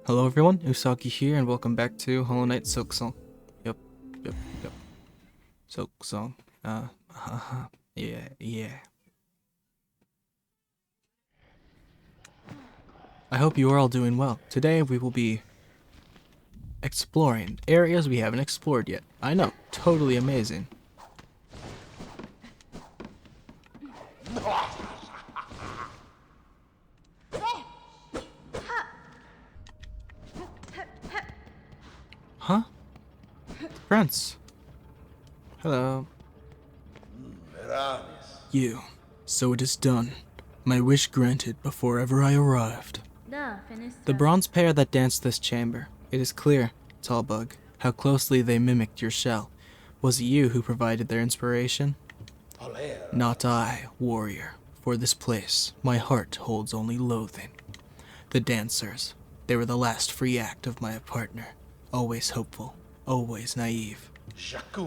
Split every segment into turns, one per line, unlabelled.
Hello everyone, Usagi here, and welcome back to Hollow Knight Silksong. Yep, yep, yep. Silksong. Yeah. I hope you are all doing well. Today we will be exploring areas we haven't explored yet. I know, totally amazing. Huh? Prince. Hello. You. So it is done. My wish granted before ever I arrived. The bronze pair that danced this chamber. It is clear, Tallbug, how closely they mimicked your shell. Was it you who provided their inspiration? Not I, warrior. For this place, my heart holds only loathing. The dancers, they were the last free act of my partner. Always hopeful, always naive.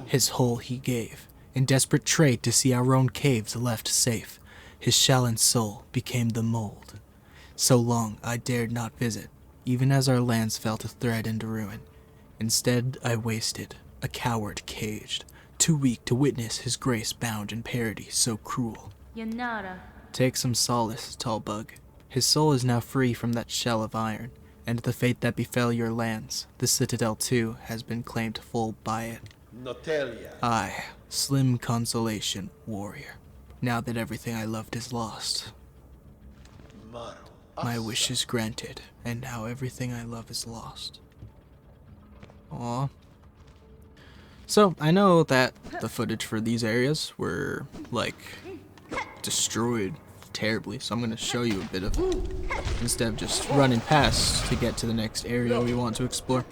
His whole he gave, in desperate trade to see our own caves left safe. His shell and soul became the mold. So long I dared not visit, even as our lands fell to thread and ruin. Instead I wasted, a coward caged, too weak to witness his grace bound in parody so cruel. Take some solace, Tallbug. His soul is now free from that shell of iron, and the fate that befell your lands, the citadel too, has been claimed full by it. Aye, slim consolation, warrior, now that everything I loved is lost. My wish is granted, and now everything I love is lost. Aww. So, I know that the footage for these areas were, like, destroyed terribly, so I'm going to show you a bit of it, instead of just running past to get to the next area we want to explore.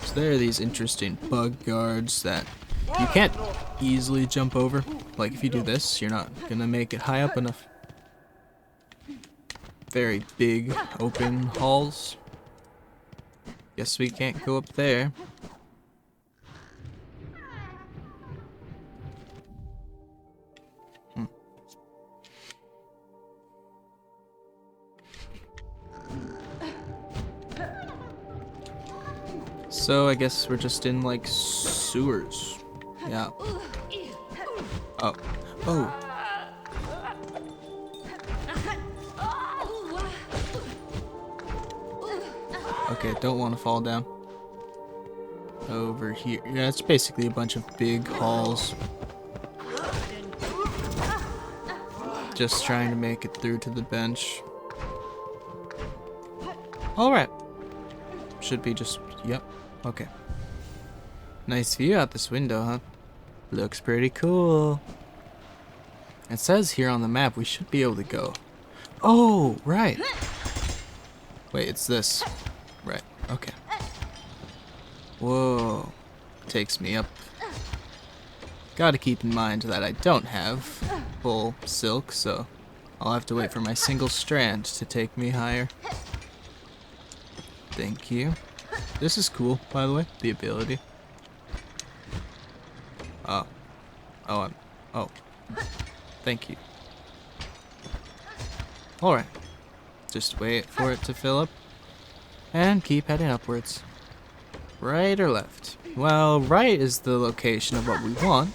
So there are these interesting bug guards that you can't easily jump over. Like, if you do this, you're not going to make it high up enough. Very big open halls. Guess we can't go up there. So I guess we're just in like sewers. Yeah. Oh. Okay, don't want to fall down. Over here. Yeah, it's basically a bunch of big halls. Just trying to make it through to the bench. Alright. Should be just, yep. Okay. Nice view out this window, huh? Looks pretty cool. It says here on the map we should be able to go. Oh, right. Wait, it's this. Right, okay. Whoa. Takes me up. Gotta keep in mind that I don't have full silk, so I'll have to wait for my single strand to take me higher. Thank you. This is cool, by the way, the ability. Oh. Thank you. Alright. Just wait for it to fill up. And keep heading upwards. Right or left? Well, right is the location of what we want.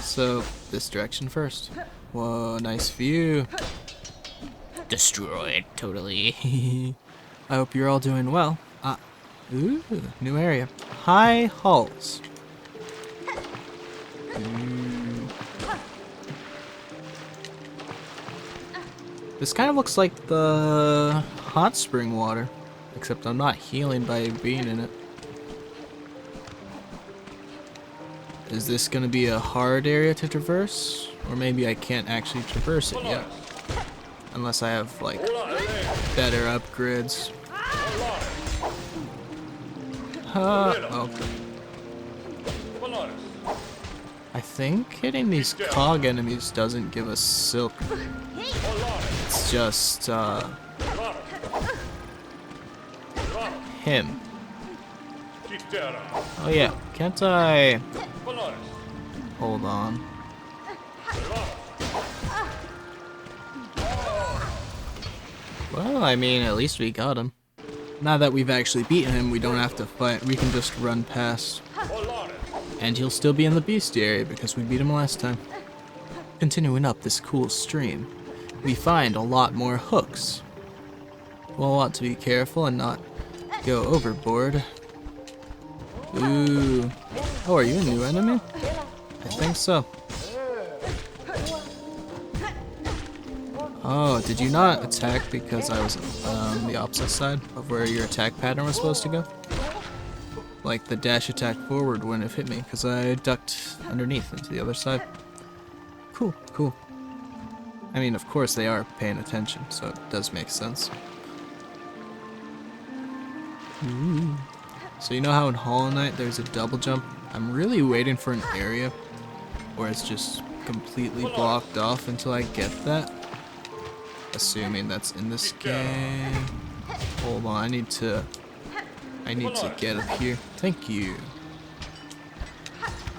So, this direction first. Whoa, nice view. Destroyed, totally. I hope you're all doing well. Ooh, new area. High halls. This kind of looks like the hot spring water, except I'm not healing by being in it. Is this gonna be a hard area to traverse? Or maybe I can't actually traverse it yet. Unless I have, like, better upgrades. Okay. I think hitting these cog enemies doesn't give us silk. It's just, him. Oh yeah, can't I... Hold on. Well, I mean, at least we got him. Now that we've actually beaten him, we don't have to fight. We can just run past. And he'll still be in the bestiary because we beat him last time. Continuing up this cool stream, we find a lot more hooks. We'll want to be careful and not go overboard. Ooh. Oh, are you a new enemy? I think so. Oh, did you not attack because I was on the opposite side of where your attack pattern was supposed to go? Like the dash attack forward wouldn't have hit me because I ducked underneath into the other side. Cool, cool. I mean, of course they are paying attention, so it does make sense. Ooh. So you know how in Hollow Knight there's a double jump? I'm really waiting for an area where it's just completely blocked off until I get that. Assuming that's in this game. Hold on, I need to get up here. Thank you.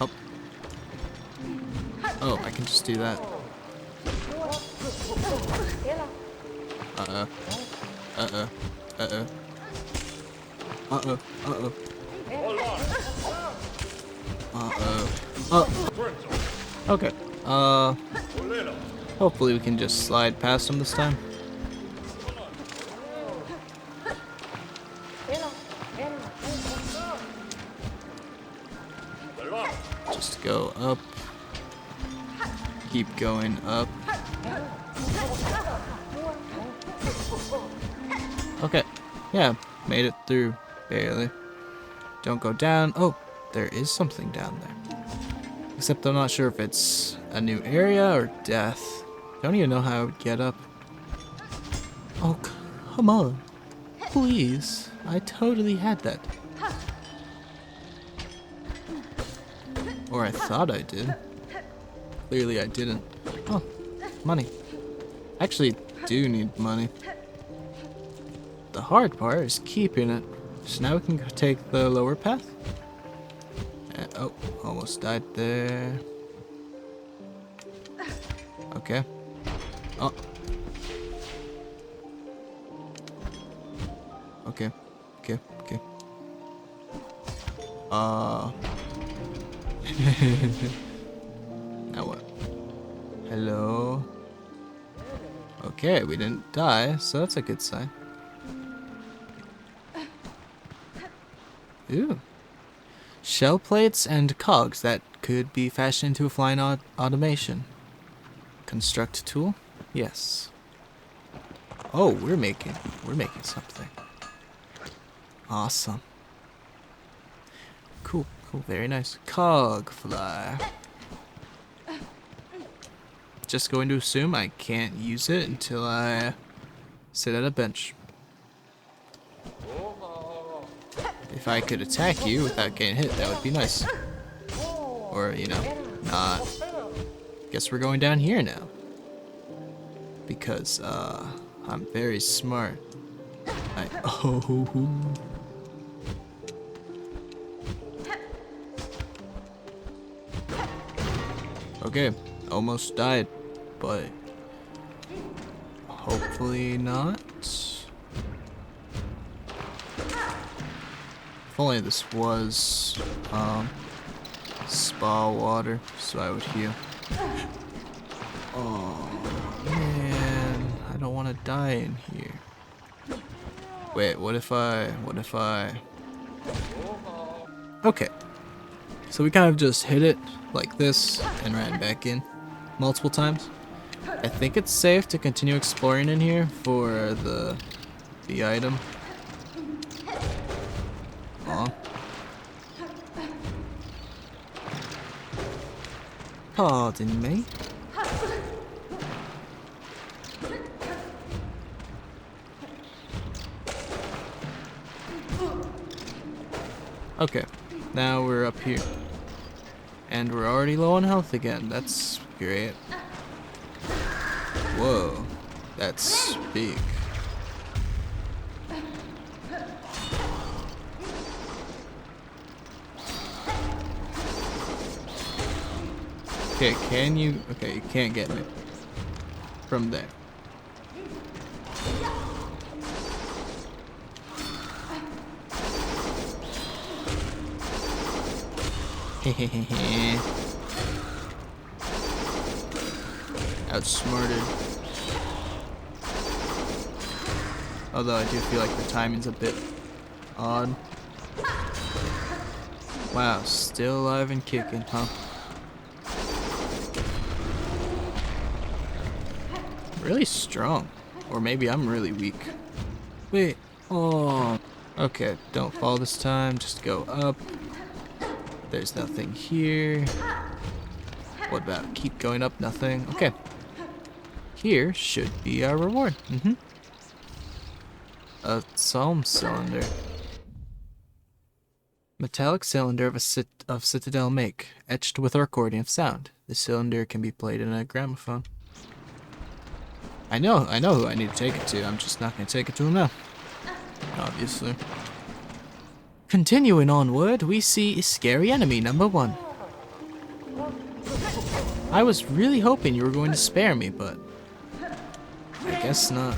Up. Oh, I can just do that. Uh-oh. Uh-oh. Uh-oh. Uh-oh. Uh-oh. Uh-oh. Oh. Okay. Hopefully we can just slide past him this time. Just go up. Keep going up. Okay. Yeah, made it through. Barely. Don't go down. Oh, there is something down there. Except I'm not sure if it's a new area or death. Don't even know how I would get up. Oh, come on. Please. I totally had that. Or I thought I did. Clearly I didn't. Oh, money. Actually do need money. The hard part is keeping it. So now we can take the lower path. Oh, almost died there. Okay. Oh. Okay. Okay. Okay. Now what? Hello? Okay, we didn't die, so that's a good sign. Ooh. Shell plates and cogs that could be fashioned into a flying automation. Construct tool? Yes. Oh, we're making something. Awesome. Cool, cool, very nice. Cog fly. Just going to assume I can't use it until I sit at a bench. If I could attack you without getting hit, that would be nice. Or, you know, not. Guess we're going down here now. Because, I'm very smart. Oh. Okay, almost died, but hopefully not. If only this was, spa water, so I would heal. Oh, man, I don't want to die in here. Wait, what if I... Okay. So we kind of just hit it like this and ran back in multiple times. I think it's safe to continue exploring in here for the item. Aw. Pardon me. Okay, now we're up here. And we're already low on health again. That's great. Whoa, that's big. Okay, can you? Okay, you can't get me from there. Hehehe. Outsmarted. Although I do feel like the timing's a bit odd. Wow, still alive and kicking, huh? Really strong. Or maybe I'm really weak. Wait. Oh. Okay, don't fall this time. Just go up. There's nothing here. What about keep going up? Nothing. Okay. Here should be our reward. A psalm cylinder. Metallic cylinder of Citadel make, etched with accordion of sound. The cylinder can be played in a gramophone. I know who I need to take it to. I'm just not going to take it to him now. Obviously. Continuing onward, we see scary enemy number 1. I was really hoping you were going to spare me, but I guess not.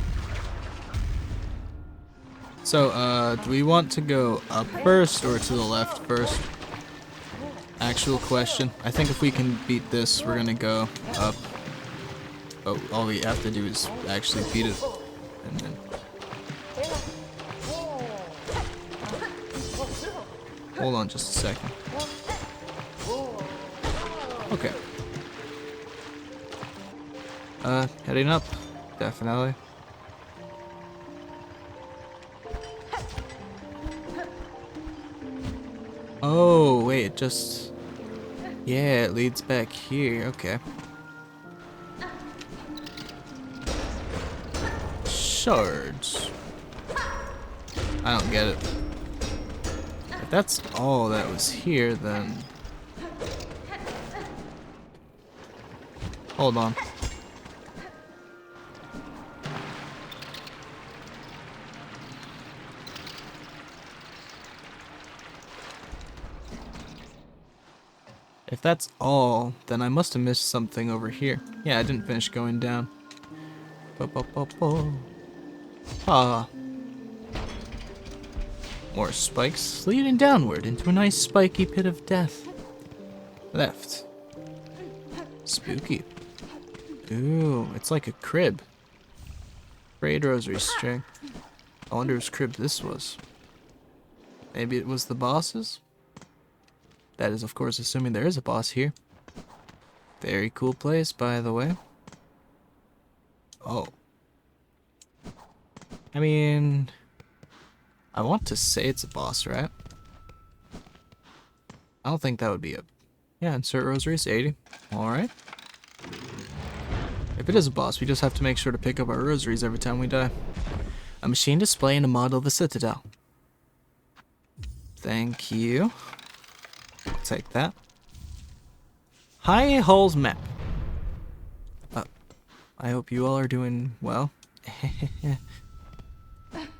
So, do we want to go up first or to the left first? Actual question. I think if we can beat this, we're gonna go up. Oh, all we have to do is actually beat it. And then... Hold on just a second. Okay. Heading up. Definitely. Oh, wait, it just... Yeah, it leads back here. Okay. Shards. I don't get it. If that's all that was here, then... Hold on. If that's all, then I must have missed something over here. Yeah, I didn't finish going down. Ah. More spikes leading downward into a nice spiky pit of death. Left. Spooky. Ooh, it's like a crib. Braid rosary string. I wonder whose crib this was. Maybe it was the boss's? That is, of course, assuming there is a boss here. Very cool place, by the way. Oh. I mean... I want to say it's a boss, right? I don't think that would be a... Yeah, insert rosaries, 80. Alright. If it is a boss, we just have to make sure to pick up our rosaries every time we die. A machine display and a model of the Citadel. Thank you. Take that. High Hulls map. I hope you all are doing well.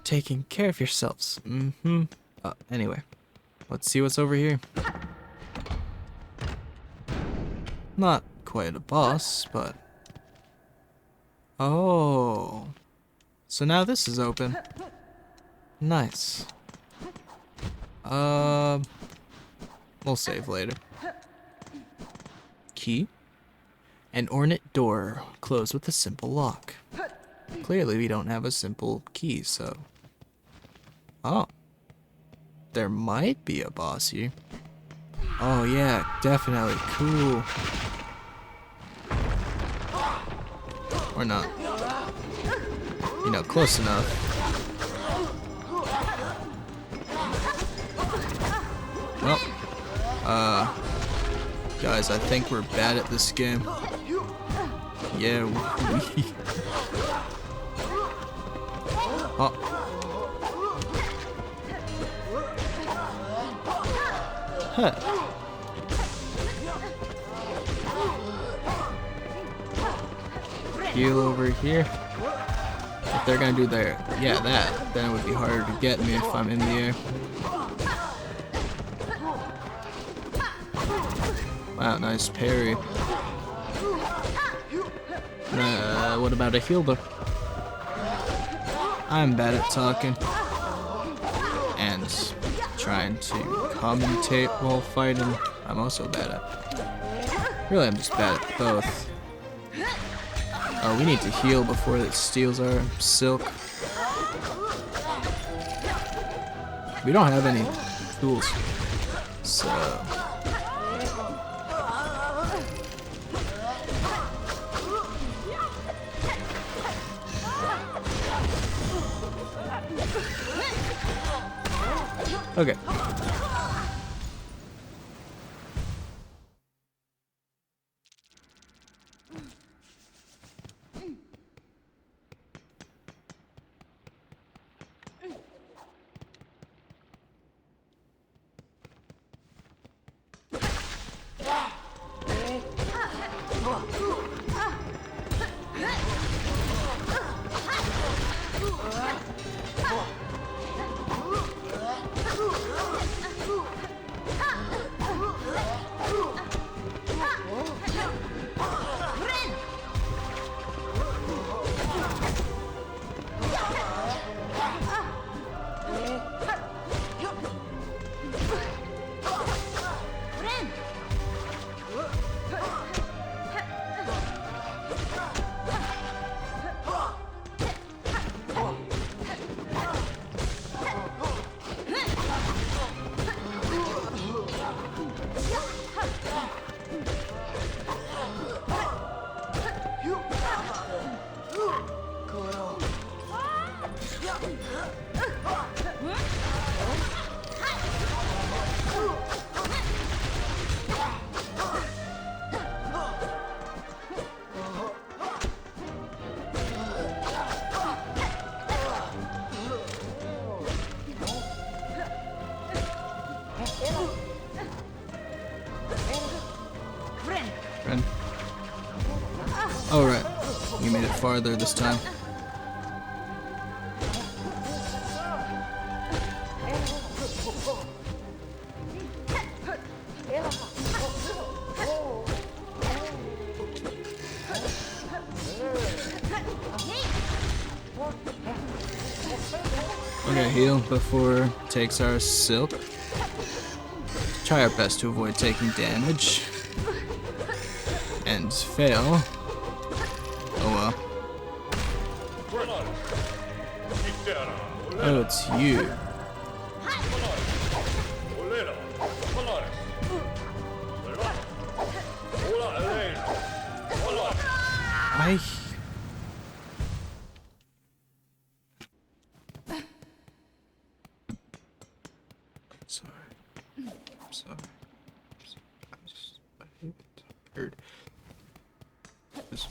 Taking care of yourselves. Anyway, let's see what's over here. Not quite a boss, but... Oh. So now this is open. Nice. We'll save later. Key. An ornate door closed with a simple lock. Clearly we don't have a simple key, so... Oh. There might be a boss here. Oh yeah, definitely. Cool. Or not. You know, close enough. Well, guys, I think we're bad at this game. Yeah, we... Oh. Huh. Heal over here. If they're gonna do their... Yeah, that. Then it would be harder to get me if I'm in the air. Wow, nice parry. What about a healer? I'm bad at talking. And trying to commentate while fighting. I'm also bad at. Really, I'm just bad at both. Oh, we need to heal before it steals our silk. We don't have any tools, so... Okay. Friend. Alright, you made it farther this time. We're gonna heal before it takes our silk. Try our best to avoid taking damage. And fail. Oh well. Oh, it's you. I... Sorry. I'm sorry. I'm just... I'm tired. This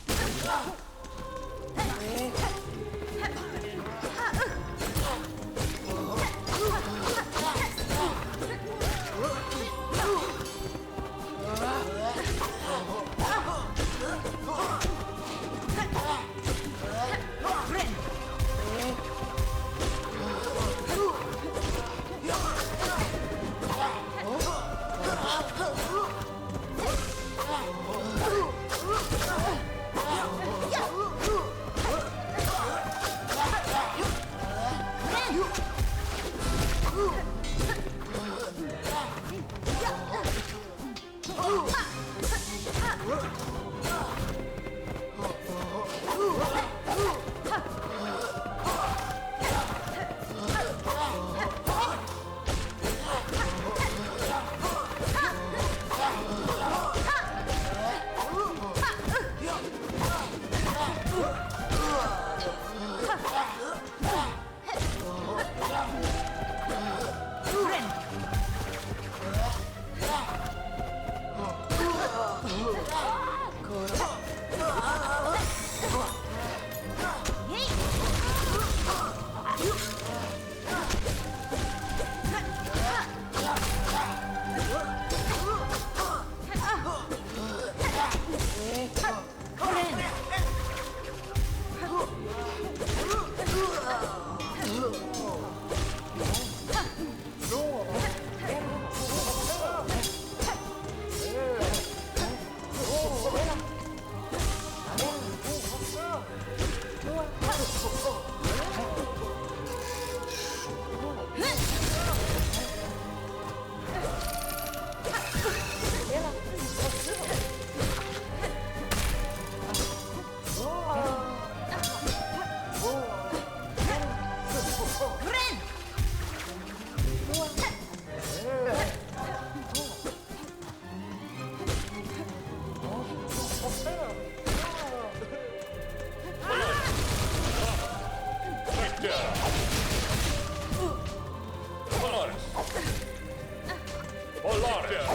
Polaris.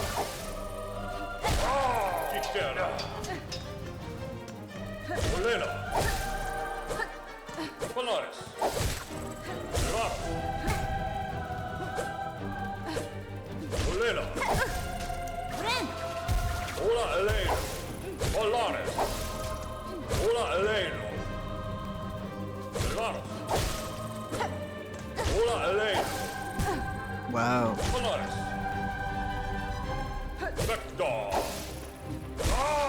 Cisterna. Olena. Polaris. Rara. Olena. Ola Elena. Polaris. Ola Elena. Rara. Ola Elena.
Wow.
Polaris. Vector. Ah!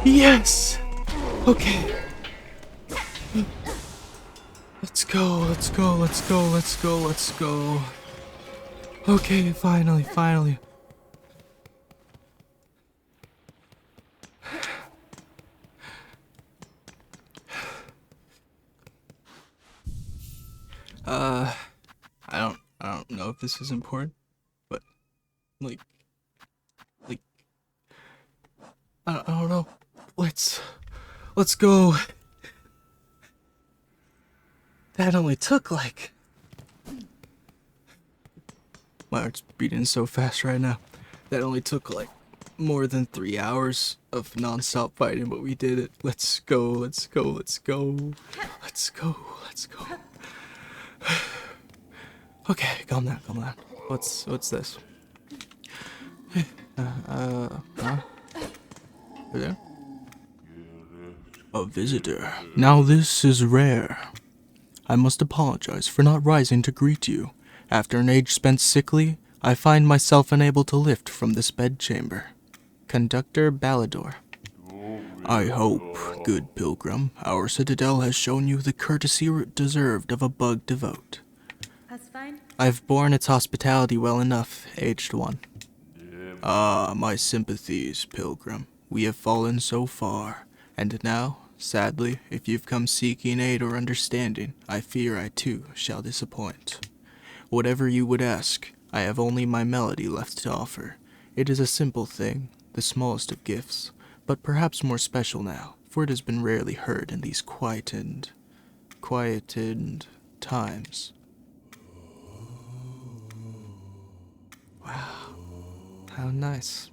Yes! Okay. Let's go, let's go, let's go, let's go, let's go. Okay, finally, finally. I don't know if this is important, but like, I don't know. Let's go. That only took like, my heart's beating so fast right now. That only took like more than 3 hours of non-stop fighting, but we did it. Let's go, let's go, let's go. Let's go, let's go. Okay, calm down, calm down. What's this? Over there? A visitor. Now this is rare. I must apologize for not rising to greet you. After an age spent sickly, I find myself unable to lift from this bedchamber. Conductor Ballador. I hope, good pilgrim, our citadel has shown you the courtesy deserved of a bug devote.
That's fine.
I've borne its hospitality well enough, aged one. Ah, my sympathies, pilgrim. We have fallen so far, and now, sadly, if you've come seeking aid or understanding, I fear I too shall disappoint. Whatever you would ask, I have only my melody left to offer. It is a simple thing, the smallest of gifts, but perhaps more special now, for it has been rarely heard in these quietened times. Wow, how nice.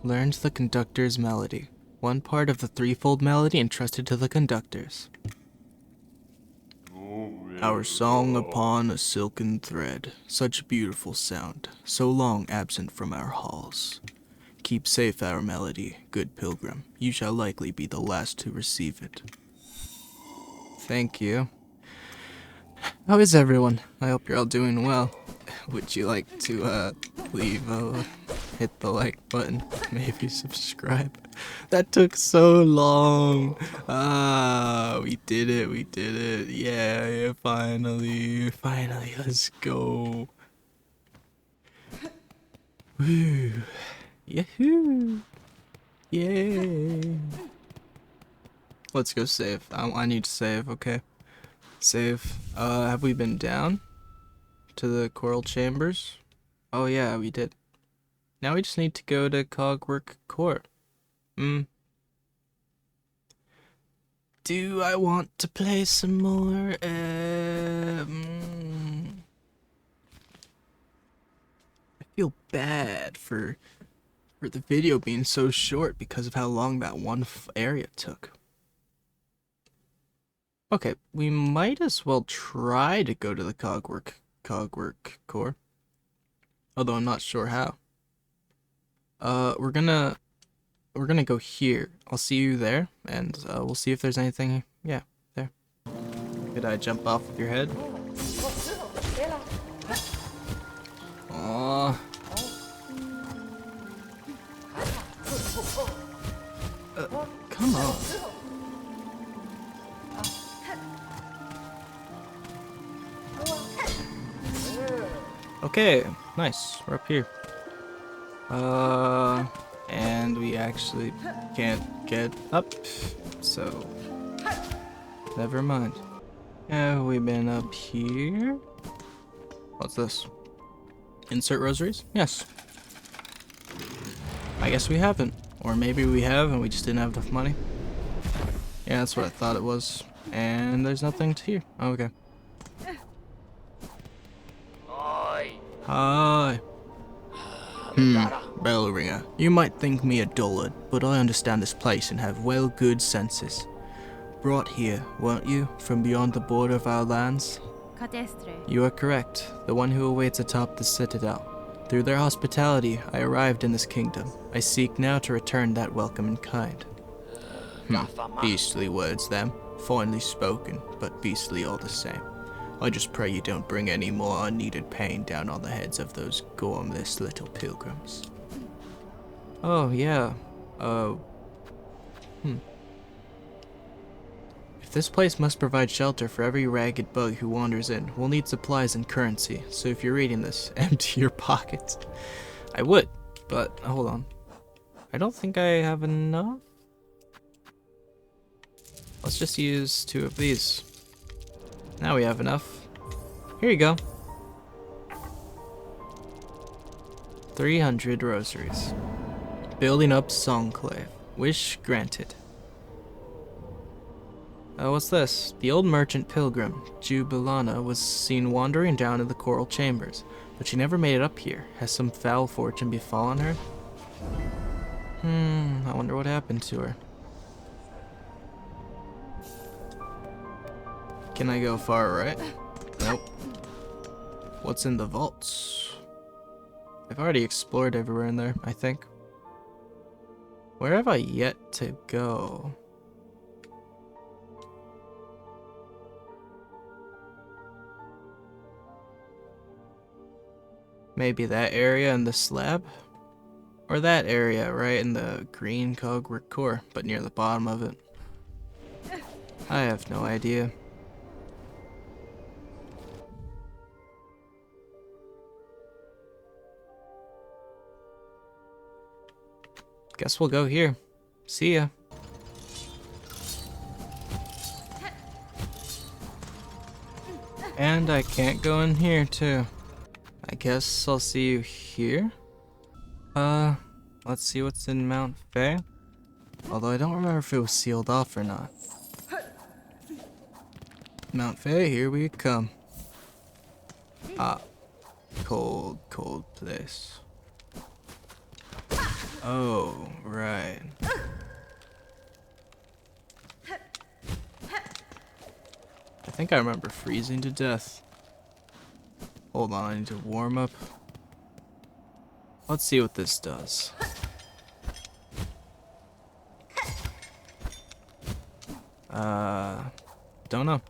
Learned the conductor's melody. One part of the threefold melody entrusted to the conductors. Our song upon a silken thread, such beautiful sound, so long absent from our halls. Keep safe our melody, good pilgrim. You shall likely be the last to receive it. Thank you. How is everyone? I hope you're all doing well. Would you like to hit the like button, maybe subscribe? That took so long. We did it. Yeah, finally, let's go. Woo. Yahoo. Yay. Let's go save. I need to save, okay? Save. Have we been down to the coral chambers? Oh yeah, we did. Now we just need to go to Cogwork Core. Do I want to play some more? I feel bad for the video being so short because of how long that one area took. Okay, we might as well try to go to the Cogwork Core. Although I'm not sure how. We're gonna go here. I'll see you there, and we'll see if there's anything. Yeah, there. Could I jump off of your head? Aww. Come on. Okay, nice. We're up here. And we actually can't get up, so never mind. Have we been up here? What's this? Insert rosaries? Yes. I guess we haven't. Or maybe we have and we just didn't have enough money. Yeah, that's what I thought it was. And there's nothing to here. Oh, okay. Hi. Bell ringer. You might think me a dullard, but I understand this place and have well good senses. Brought here, weren't you, from beyond the border of our lands? You are correct, the one who awaits atop the citadel. Through their hospitality, I arrived in this kingdom. I seek now to return that welcome in kind. Beastly words, them. Finely spoken, but beastly all the same. I just pray you don't bring any more unneeded pain down on the heads of those gormless little pilgrims. Oh, yeah. If this place must provide shelter for every ragged bug who wanders in, we'll need supplies and currency, so if you're reading this, empty your pockets. I would, but hold on. I don't think I have enough. Let's just use 2 of these. Now we have enough. Here you go. 300 rosaries. Building up Songclave. Wish granted. What's this? The old merchant pilgrim, Jubilana, was seen wandering down in the coral chambers, but she never made it up here. Has some foul fortune befallen her? I wonder what happened to her. Can I go far right? Nope. What's in the vaults? I've already explored everywhere in there, I think. Where have I yet to go? Maybe that area in the slab? Or that area right in the green cogwork core, but near the bottom of it. I have no idea. Guess we'll go here. See ya. And I can't go in here too. I guess I'll see you here. Let's see what's in Mount Fae. Although I don't remember if it was sealed off or not. Mount Fae, here we come. Ah, cold, cold place. Oh, right. I think I remember freezing to death. Hold on, I need to warm up. Let's see what this does. Don't know.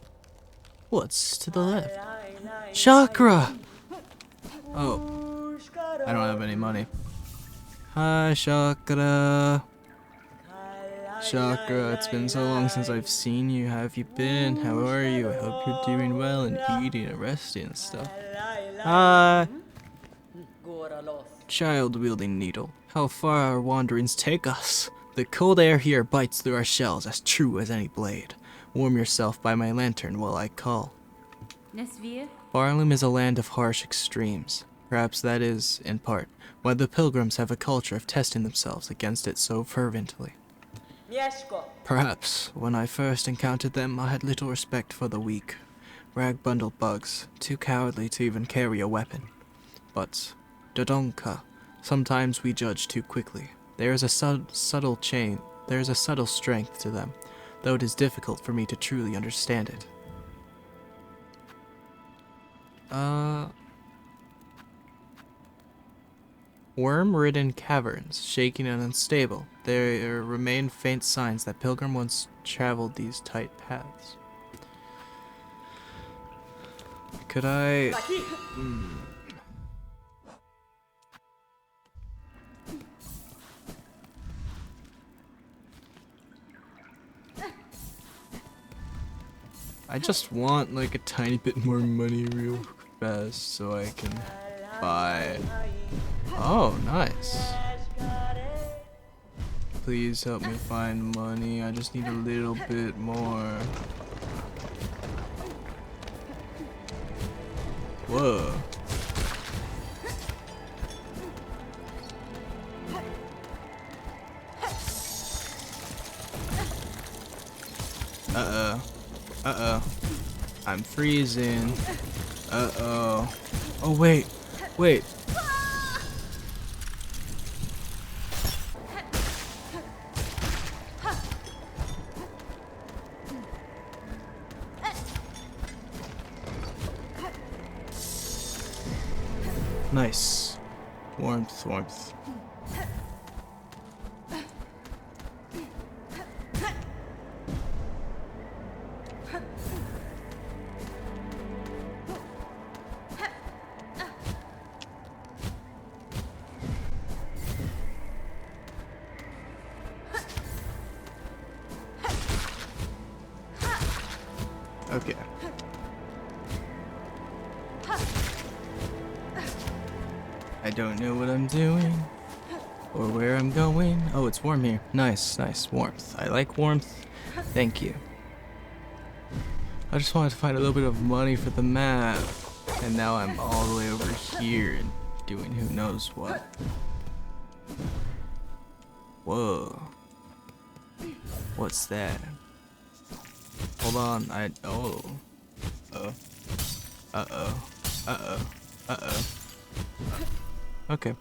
What's to the left? Chakra! Oh, I don't have any money. Hi, Chakra. Chakra, it's been so long since I've seen you. How have you been? How are you? I hope you're doing well and eating and resting and stuff. Hi. Child-wielding needle. How far our wanderings take us. The cold air here bites through our shells as true as any blade. Warm yourself by my lantern while I call. Barloom is a land of harsh extremes. Perhaps that is, in part, why the pilgrims have a culture of testing themselves against it so fervently. Perhaps, when I first encountered them, I had little respect for the weak. Rag-bundled bugs, too cowardly to even carry a weapon. But, Dodonka, sometimes we judge too quickly. There is a subtle strength to them, though it is difficult for me to truly understand it. Worm-ridden caverns, shaking and unstable. There remain faint signs that Pilgrim once traveled these tight paths. Could I... I just want like a tiny bit more money real fast so I can buy... Oh, nice. Please help me find money. I just need a little bit more. Whoa. Uh-oh. Uh-oh. I'm freezing. Uh-oh. Oh, wait. Wait. Nice. Warmth, warmth. Okay. I don't know what I'm doing or where I'm going. Oh, it's warm here. Nice, nice. Warmth. I like warmth. Thank you. I just wanted to find a little bit of money for the map. And now I'm all the way over here and doing who knows what. Whoa. What's that? Hold on, oh. Uh-oh. Uh-oh. Uh-oh. Uh-oh. Okay.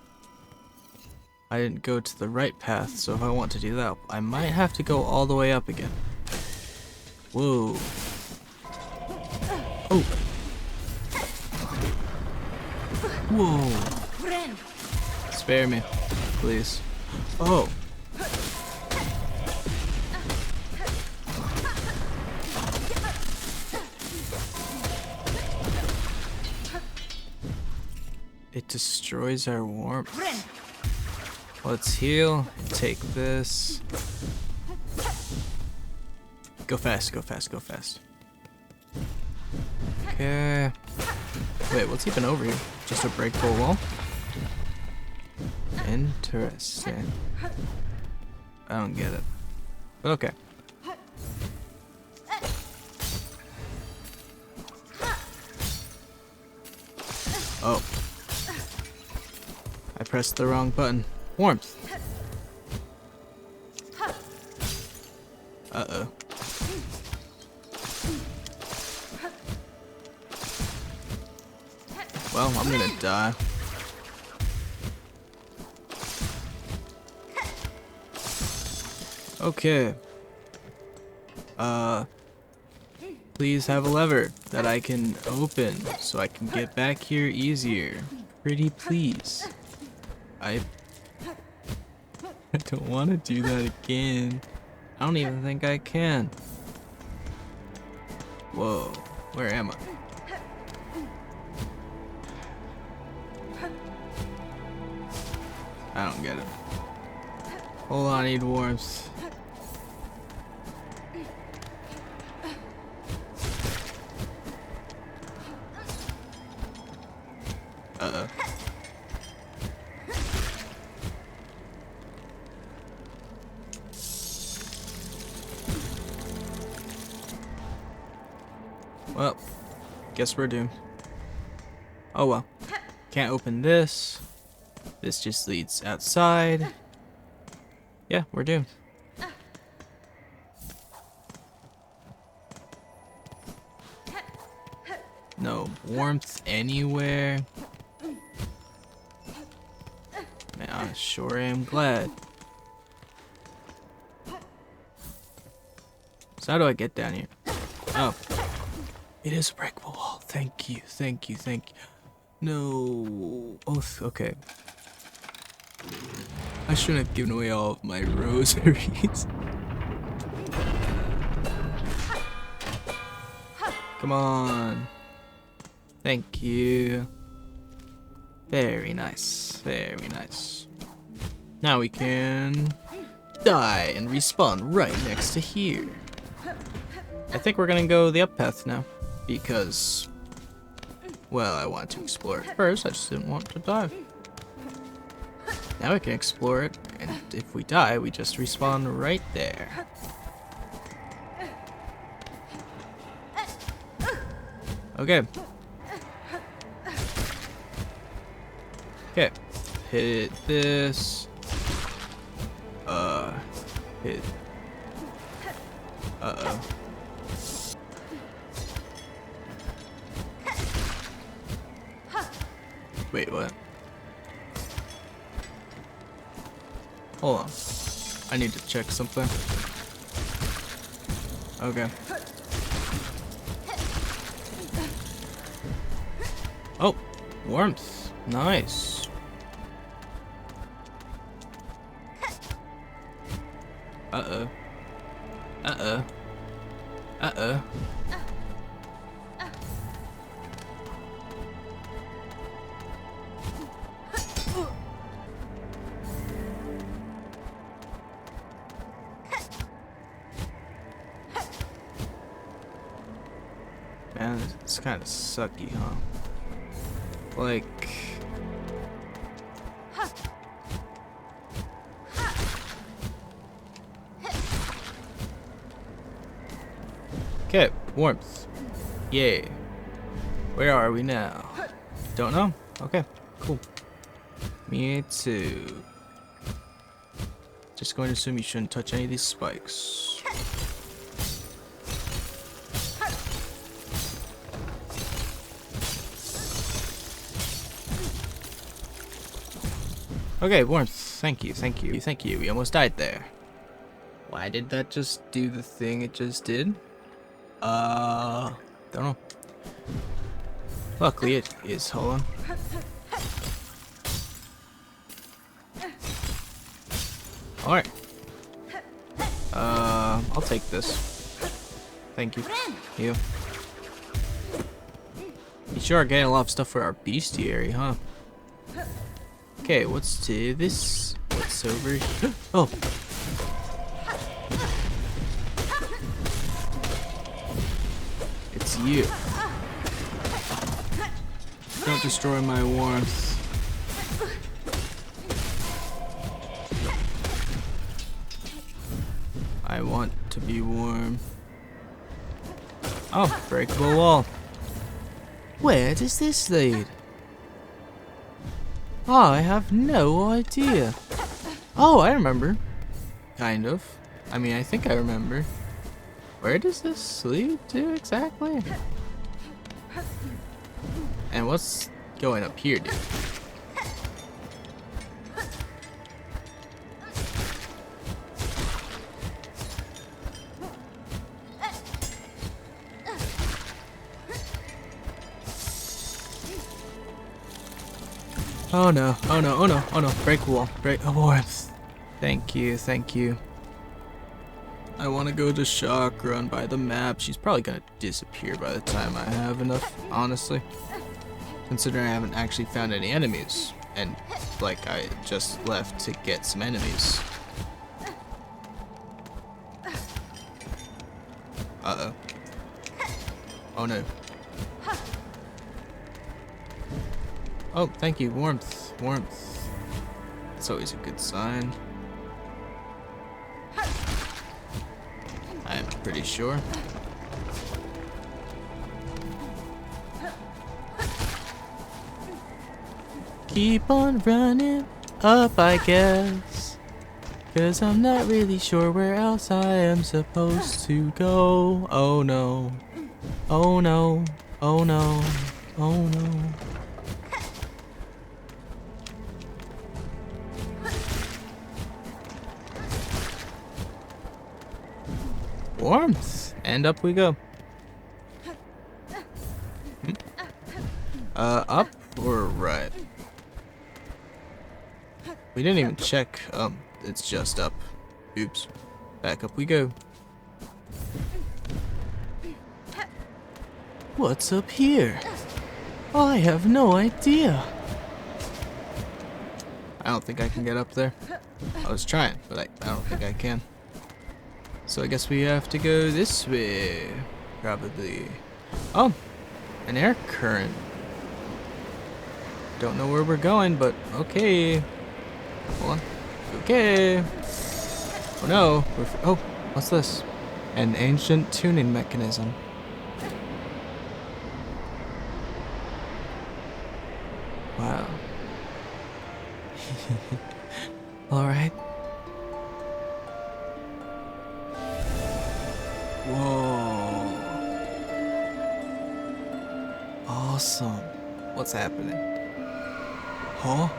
I didn't go to the right path, so if I want to do that, I might have to go all the way up again. Whoa. Oh. Whoa. Spare me, please. Oh. It destroys our warmth. Let's heal. Take this. Go fast, go fast, go fast. Okay. Wait, what's even over here? Just a breakable wall? Interesting. I don't get it. But okay. Oh. I pressed the wrong button. Warmth. Uh-oh. Well, I'm gonna die. Okay. Please have a lever that I can open so I can get back here easier. Pretty please. I don't want to do that again. I don't even think I can. Whoa, where am I? I don't get it. Hold on, I need warmth. Uh-oh. Well, guess we're doomed. Oh well. Can't open this. This just leads outside. Yeah, we're doomed. No warmth anywhere. Man, I sure am glad. So how do I get down here? Oh. It is a breakable wall. Thank you, thank you, thank you. No. Oh, okay. I shouldn't have given away all of my rosaries. Come on. Thank you. Very nice, very nice. Now we can die and respawn right next to here. I think we're gonna go the up path now. Because, well, I want to explore it first. I just didn't want to die. Now we can explore it, and if we die, we just respawn right there. Okay. Okay. Hit this. Hit. Uh-oh. Wait, what? Hold on. I need to check something. Okay. Oh, warmth. Nice. Uh-oh. Uh-oh. Uh-oh. Man, it's kind of sucky, huh? Like... Okay, warmth. Yay. Where are we now? Don't know? Okay, cool. Me too. Just going to assume you shouldn't touch any of these spikes. Okay, warmth. Thank you, thank you, thank you. We almost died there. Why did that just do the thing it just did? Don't know. Luckily it is. Hold on. Alright. I'll take this. Thank you. You. You sure are getting a lot of stuff for our bestiary, huh? Okay, what's to this? What's over here? Oh! It's you. Don't destroy my warmth. I want to be warm. Oh, breakable wall. Where does this lead? I have no idea. Oh, I remember. Kind of. I mean, I think I remember. Where does this lead to exactly? And what's going up here, dude? Oh no, oh no, oh no, oh no, break wall, break a warmth. Thank you, thank you. I want to go to Chakra and buy the map. She's probably gonna disappear by the time I have enough, honestly. Considering I haven't actually found any enemies. And, like, I just left to get some enemies. Uh-oh. Oh no. Oh, thank you. Warmth. Warmth. It's always a good sign. I'm pretty sure. Keep on running up, I guess. 'Cause I'm not really sure where else I am supposed to go. Oh no. Oh no. Oh no. Oh no. Warmth, and up we go. Up or right? We didn't even check. It's just up. Oops. Back up we go. What's up here? I have no idea. I don't think I can get up there. I was trying, but I don't think I can. So I guess we have to go this way, probably. Oh, an air current. Don't know where we're going, but okay. Hold on. Okay. Oh no. Oh, what's this? An ancient tuning mechanism. Wow. All right. Whoa. Awesome. What's happening? Huh?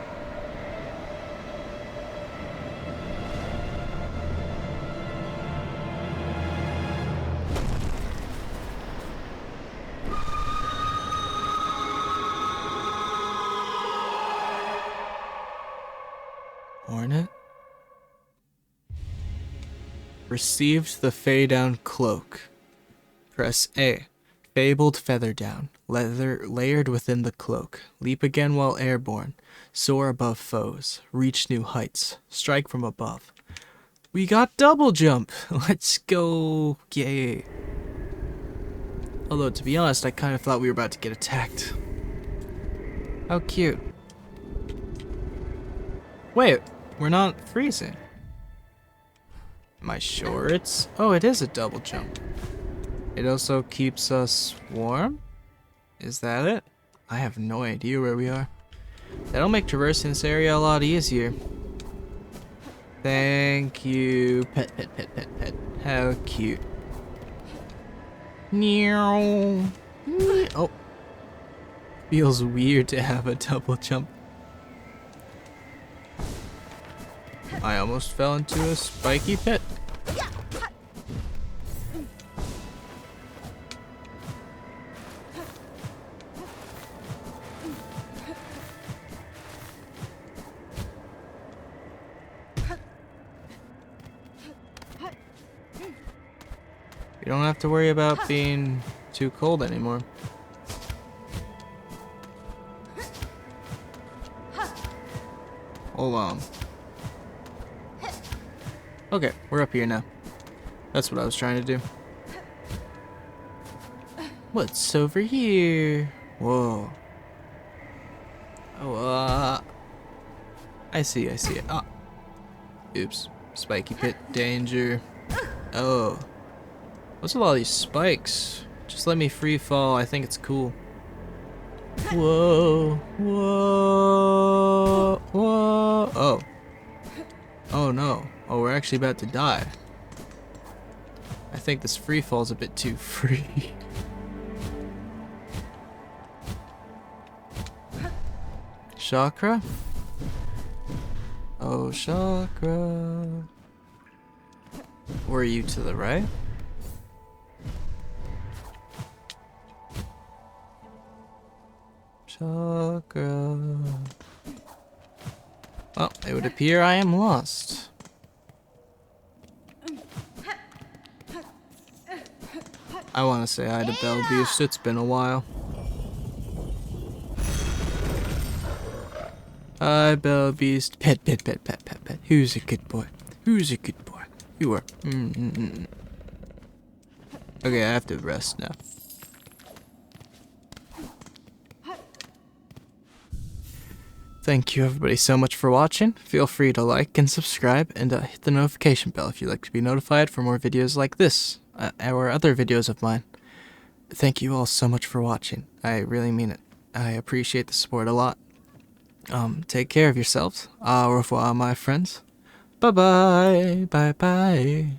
Hornet? Received the Fey Down cloak. Press A. Fabled feather down. Leather layered within the cloak. Leap again while airborne. Soar above foes. Reach new heights. Strike from above. We got double jump. Let's go. Yay. Although, to be honest, I kind of thought we were about to get attacked. How cute. Wait, we're not freezing. Am I sure it's... Oh, it is a double jump. It also keeps us warm? Is that it? I have no idea where we are. That'll make traversing this area a lot easier. Thank you. Pet, pet, pet, pet, pet. How cute. Meow. Oh. Feels weird to have a double jump. I almost fell into a spiky pit. You don't have to worry about being too cold anymore. Hold on. Okay, we're up here now. That's what I was trying to do. What's over here? Whoa. Oh, I see it. Ah. Oops. Spiky pit danger. Oh. What's with all these spikes? Just let me free fall. I think it's cool. Whoa. Whoa. Whoa. Oh. Oh no. Oh, we're actually about to die. I think this free fall's a bit too free. Chakra? Oh, chakra. Were you to the right? Chakra. Well, it would appear I am lost. I want to say hi to Bell Beast. It's been a while. Hi, Bell Beast. Pet, pet, pet, pet, pet, pet. Who's a good boy? Who's a good boy? You are. Okay, I have to rest now. Thank you everybody so much for watching. Feel free to like and subscribe and hit the notification bell if you'd like to be notified for more videos like this or other videos of mine. Thank you all so much for watching. I really mean it. I appreciate the support a lot. Take care of yourselves. Au revoir, my friends. Bye-bye. Bye-bye.